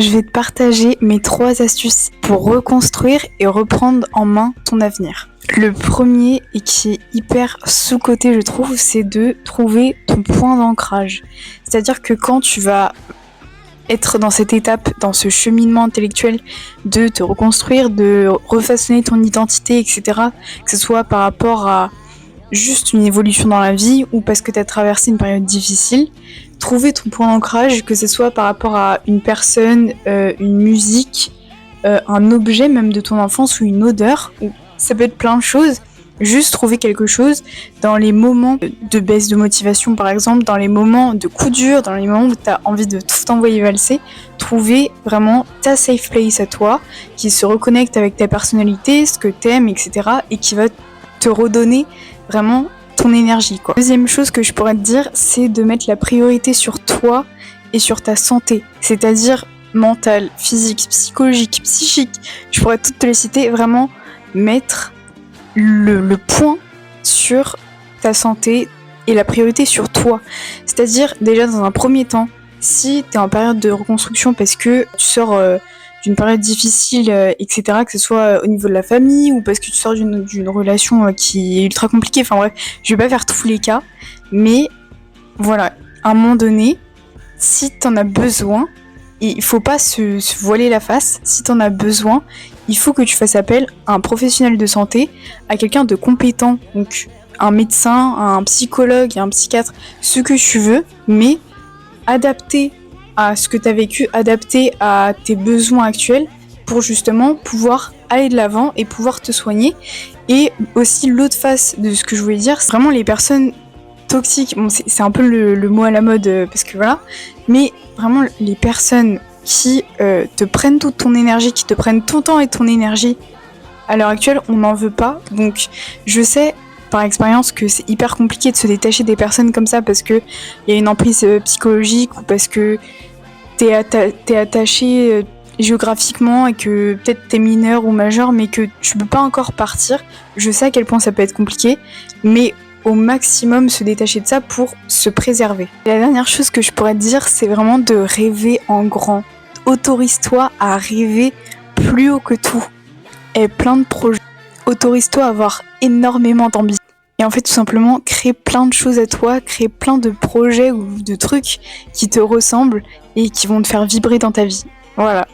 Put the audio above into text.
Je vais te partager mes 3 astuces pour reconstruire et reprendre en main ton avenir. Le premier, et qui est hyper sous-coté je trouve, c'est de trouver ton point d'ancrage. C'est-à-dire que quand tu vas être dans cette étape, dans ce cheminement intellectuel de te reconstruire, de refaçonner ton identité, etc., que ce soit par rapport à juste une évolution dans la vie ou parce que tu as traversé une période difficile, trouver ton point d'ancrage, que ce soit par rapport à une personne, une musique, un objet même de ton enfance ou une odeur, ou ça peut être plein de choses. Juste trouver quelque chose dans les moments de baisse de motivation par exemple, dans les moments de coup dur, dans les moments où tu as envie de tout t'envoyer valser, trouver vraiment ta safe place à toi, qui se reconnecte avec ta personnalité, ce que t'aimes, etc. et qui va te redonner vraiment ton énergie, quoi. Deuxième chose que je pourrais te dire, c'est de mettre la priorité sur toi et sur ta santé, c'est-à-dire mentale, physique, psychologique, psychique, je pourrais toutes te les citer, vraiment mettre le point sur ta santé et la priorité sur toi. C'est-à-dire déjà dans un premier temps, si tu es en période de reconstruction parce que tu sors d'une période difficile, etc., que ce soit au niveau de la famille ou parce que tu sors d'une relation qui est ultra compliquée, enfin bref, je vais pas faire tous les cas, mais voilà, à un moment donné, si t'en as besoin, et il faut pas se voiler la face, si t'en as besoin, il faut que tu fasses appel à un professionnel de santé, à quelqu'un de compétent, donc un médecin, un psychologue, un psychiatre, ce que tu veux, mais adapté à ce que tu as vécu, adapté à tes besoins actuels pour justement pouvoir aller de l'avant et pouvoir te soigner. Et aussi l'autre face de ce que je voulais dire, c'est vraiment les personnes toxiques, bon c'est un peu le mot à la mode parce que voilà, mais vraiment les personnes qui te prennent toute ton énergie, qui te prennent ton temps et ton énergie, à l'heure actuelle on n'en veut pas. Donc je sais par expérience que c'est hyper compliqué de se détacher des personnes comme ça parce que il y a une emprise psychologique ou parce que t'es attaché géographiquement et que peut-être t'es mineur ou majeur mais que tu peux pas encore partir. Je sais à quel point ça peut être compliqué, mais au maximum se détacher de ça pour se préserver. Et la dernière chose que je pourrais te dire, c'est vraiment de rêver en grand. Autorise-toi à rêver plus haut que tout. Et plein de projets. Autorise-toi à avoir énormément d'ambition. Et en fait, tout simplement, crée plein de choses à toi, crée plein de projets ou de trucs qui te ressemblent et qui vont te faire vibrer dans ta vie. Voilà.